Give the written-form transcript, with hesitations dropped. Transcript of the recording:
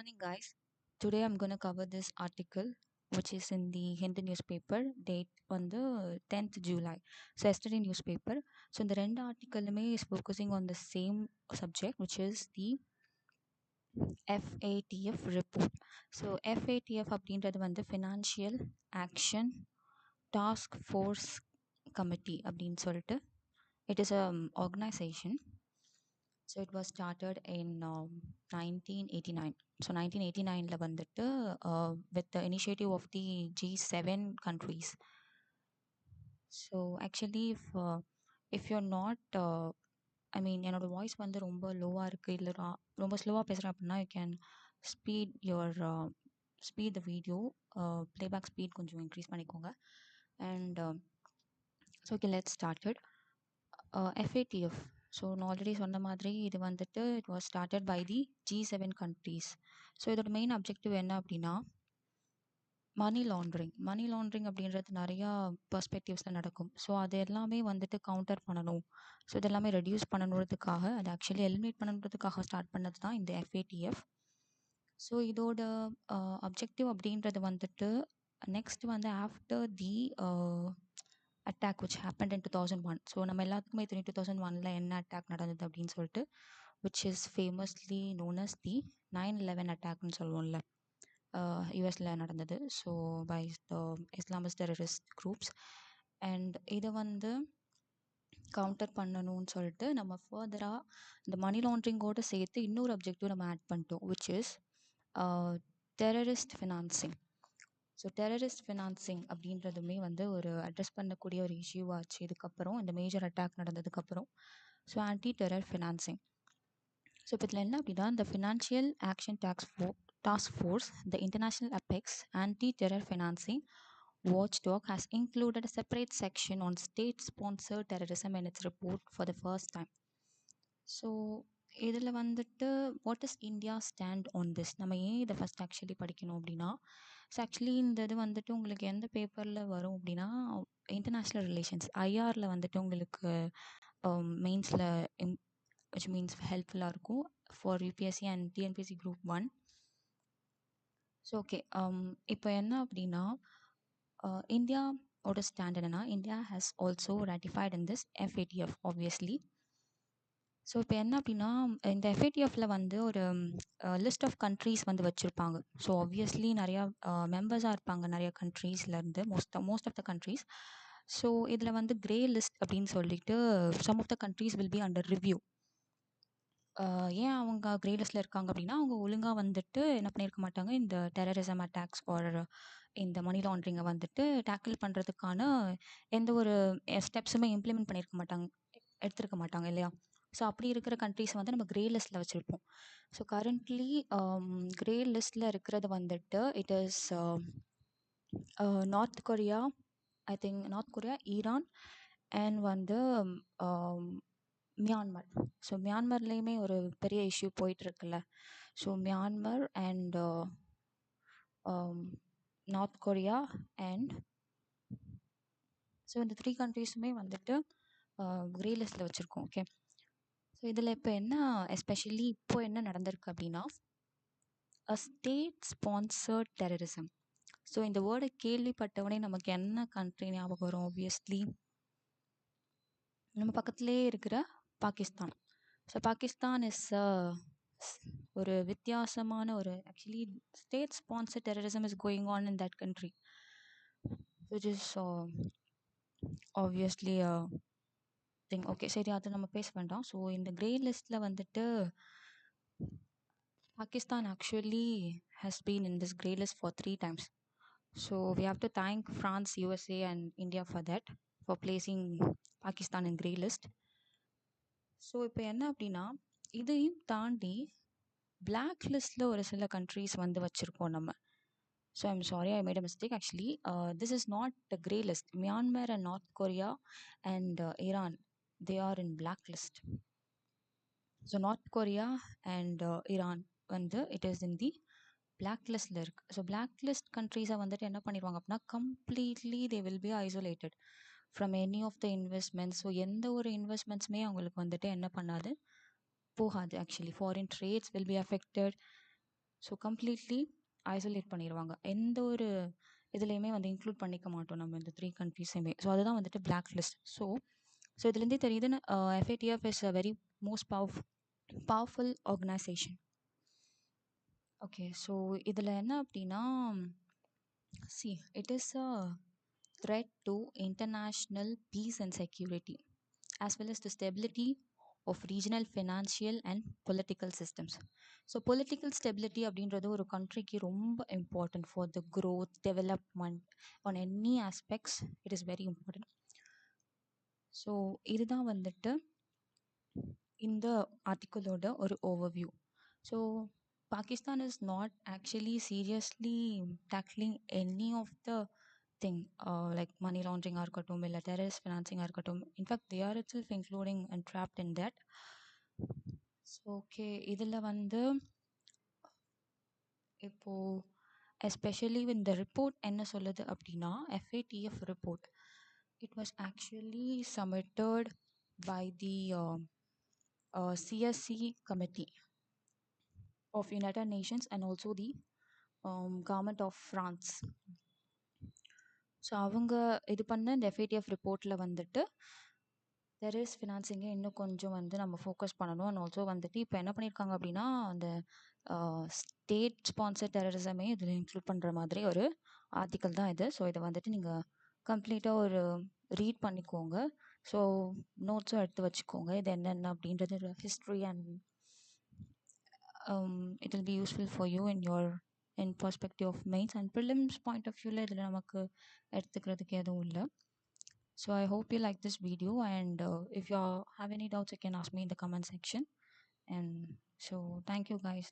morning, guys. Today I'm going to cover this article, which is in the Hindu newspaper, date on the 10th July. So, yesterday newspaper. So, in the ரெண்டு ஆர்டிக்கலுமே is focusing on the same subject, which is the FATF report. So, FATF அப்படின்றது வந்து Financial Action Task Force Committee அப்படின்னு சொல்லிட்டு it is a organization. So it was started in 1989. So 1989ல வந்துட்டு with the initiative of the G7 countries. So actually if you're not I mean என்னோட voice வந்து ரொம்ப லோவாக இருக்குது இல்லை ரொம்ப ஸ்லோவாக பேசுகிறேன் அப்படின்னா you can speed the video playback speed கொஞ்சம் இன்க்ரீஸ் பண்ணிக்கோங்க and so okay let started FATF. So நான் ஆல்ரெடி சொன்ன மாதிரி இது வந்துட்டு it was started by the G7 countries. So இதோட மெயின் அப்ஜெக்டிவ் என்ன அப்படின்னா மணி லாண்ட்ரிங் அப்படின்றது நிறையா பெர்ஸ்பெக்டிவ்ஸில் நடக்கும். ஸோ அது எல்லாமே வந்துட்டு கவுண்டர் பண்ணணும். ஸோ இதெல்லாமே ரெடியூஸ் பண்ணணுன்றதுக்காக அது ஆக்சுவலி எலிமினேட் பண்ணணுன்றதுக்காக ஸ்டார்ட் பண்ணது தான் இந்த FATF. ஸோ இதோட அப்ஜெக்டிவ் அப்படின்றது வந்துட்டு நெக்ஸ்ட் வந்து after the attack which happened in 2001. So நம்ம எல்லாத்துக்குமே தெரியும் 2001ல் என்ன அட்டாக் நடந்தது அப்படின்னு சொல்லிட்டு which is famously known as the 9/11 அட்டாக்னு சொல்லுவோம்ல, யூஎஸில் நடந்தது. So by the Islamist terrorist groups. And இதை வந்து கவுண்டர் பண்ணணும்னு சொல்லிட்டு நம்ம ஃபர்தராக இந்த மணி லாண்ட்ரிங்கோடு சேர்த்து இன்னொரு அப்ஜெக்டிவ் நம்ம ஆட் பண்ணிட்டோம் which is terrorist financing. So terrorist financing அப்படின்றதுமே வந்து ஒரு அட்ரஸ் பண்ணக்கூடிய ஒரு இஷ்யூ ஆச்சு இதுக்கப்புறம் இந்த மேஜர் அட்டாக் நடந்ததுக்கப்புறம். So anti terror financing. So இப்போ இதில் என்ன அப்படின்னா இந்த financial action task force the international apex anti terror financing watchdog has included a separate section on state sponsored terrorism in its report for the first time. So இதில் வந்துட்டு what is India stand on this, நம்ம ஏன் இதை first actually படிக்கணும் அப்படின்னா, so actually இந்த இது வந்துட்டு உங்களுக்கு எந்த பேப்பரில் வரும் அப்படின்னா இன்டர்நேஷ்னல் ரிலேஷன்ஸ் ஐஆரில் வந்துட்டு உங்களுக்கு மெயின்ஸில் which மீன்ஸ் ஹெல்ப்ஃபுல்லாக இருக்கும் for UPSC and TNPSC group 1. So okay இப்போ என்ன அப்படின்னா இந்தியாவோட ஸ்டாண்ட் என்னன்னா India has also ratified in this FATF obviously. So இப்போ என்ன அப்படின்னா இந்த FATFல வந்து ஒரு லிஸ்ட் ஆஃப் கண்ட்ரீஸ் வந்து வச்சுருப்பாங்க. ஸோ ஆப்வியஸ்லி நிறையா மெம்பர்ஸாக இருப்பாங்க நிறையா கண்ட்ரீஸ்லேருந்து most of the countries. So இதில் வந்து கிரே லிஸ்ட் அப்படின்னு சொல்லிட்டு some of the countries will be under review. ஏன் அவங்க கிரே லிஸ்ட்டில் இருக்காங்க அப்படின்னா அவங்க ஒழுங்காக வந்துட்டு என்ன பண்ணியிருக்க மாட்டாங்க, இந்த டெரரிசம் அட்டாக்ஸ் ஆர் இந்த மணி லாண்ட்ரிங்கை வந்துட்டு டேக்கிள் பண்ணுறதுக்கான எந்த ஒரு ஸ்டெப்ஸுமே இம்ப்ளிமெண்ட் எடுத்திருக்க மாட்டாங்க இல்லையா. ஸோ அப்படி இருக்கிற கண்ட்ரீஸ் வந்து நம்ம கிரே லிஸ்ட்டில் வச்சுருப்போம். ஸோ கரண்ட்லி கிரே லிஸ்ட்டில் இருக்கிறது வந்துட்டு it is North Korea, I think North Korea, Iran and வந்து மியான்மர். ஸோ மியான்மர்லேயுமே ஒரு பெரிய இஷ்யூ போயிட்டுருக்குல்ல. So Myanmar and North Korea and so இந்த 3 கண்ட்ரீஸுமே வந்துட்டு கிரே லிஸ்ட்டில் வச்சுருக்கோம். ஓகே, ஸோ இதில் இப்போ என்ன எஸ்பெஷலி இப்போ என்ன நடந்திருக்கு அப்படின்னா அ ஸ்டேட் ஸ்பான்சர்ட் டெரரிசம். ஸோ இந்த வேர்டை கேள்விப்பட்டவொடனே நமக்கு என்ன கண்ட்ரி ஞாபகம் வரும்? ஆப்வியஸ்லி நம்ம பக்கத்துலேயே இருக்கிற பாகிஸ்தான். ஸோ பாகிஸ்தான் இஸ் ஒரு வித்தியாசமான ஒரு actually state sponsored terrorism is going on in that country which is obviously thing. Okay, சரி அதை நம்ம பேச வேண்டாம். ஸோ இந்த கிரே லிஸ்ட்டில் வந்துட்டு Pakistan actually has been in this grey list for 3 times. So we have to thank France, USA and India for that, for placing Pakistan in grey list. So இப்போ என்ன அப்படின்னா இதையும் தாண்டி பிளாக் லிஸ்ட்டில் ஒரு சில கண்ட்ரீஸ் வந்து வச்சுருக்கோம் நம்ம. So I'm sorry, I made a mistake. Actually this is not the grey list. Myanmar and North Korea and Iran they are in black list. So North Korea and Iran வந்து it is in the black லிஸ்ட்டில் இருக்குது. So black list கண்ட்ரீஸை வந்துட்டு என்ன பண்ணிடுவாங்க அப்படின்னா completely they will be isolated from any of the investments. So எந்த ஒரு இன்வெஸ்ட்மெண்ட்ஸுமே அவங்களுக்கு வந்துட்டு என்ன பண்ணாது, போகாது. Actually foreign trades will be affected. So completely isolate பண்ணிடுவாங்க. எந்த ஒரு இதுலேயுமே வந்து இன்க்ளூட் பண்ணிக்க மாட்டோம் நம்ம இந்த 3 கண்ட்ரீஸையுமே. ஸோ அதுதான் வந்துட்டு பிளாக் லிஸ்ட். ஸோ இதுலேருந்தே தெரியுதுன்னு FATF is a very most powerful organisation. Okay, so இதில் என்ன அப்படின்னா, it is a threat to international peace and security, as well as the stability of regional financial and political systems. So political stability அப்படின்றது ஒரு கண்ட்ரிக்கு ரொம்ப important for the growth development on any aspects. It is very important. So இதுதான் வந்துட்டு இந்த ஆர்டிக்கிளோட ஒரு overview. So Pakistan is not actually seriously tackling any of the thing, like money laundering ஆ இருக்கட்டும், இல்லை terrorist financing ஆ இருக்கட்டும். In fact they are itself including and trapped in that. So okay, இதில் வந்து இப்போது எஸ்பெஷலி இந்த ரிப்போர்ட் என்ன சொல்லுது அப்படின்னா, FATF report it was actually submitted by the CSC committee of United Nations and also the government of France. So அவங்க இது பண்ண இந்த FATF ரிப்போர்ட்டில் வந்துட்டு டெரரிஸ்ட் ஃபினான்சிங்கை இன்னும் கொஞ்சம் வந்து நம்ம ஃபோக்கஸ் பண்ணணும். அண்ட் ஆல்சோ வந்துட்டு இப்போ என்ன பண்ணியிருக்காங்க அப்படின்னா, அந்த ஸ்டேட் ஸ்பான்சர் டெரரிசமே இதில் இன்க்ளூட் பண்ணுற மாதிரி ஒரு ஆர்டிக்கல் தான் இது. ஸோ இதை வந்துட்டு நீங்கள் கம்ப்ளீட்டாக ஒரு ரீட் பண்ணிக்கோங்க. ஸோ நோட்ஸும் எடுத்து வச்சுக்கோங்க, இது என்னென்ன அப்படின்றது history, and it will be useful for you in perspective of mains and prelims point of view. இதில் நமக்கு எடுத்துக்கிறதுக்கு எதுவும் இல்லை. So I hope you like this video, and if you have any doubts, you can ask me in the comment section. And so thank you guys.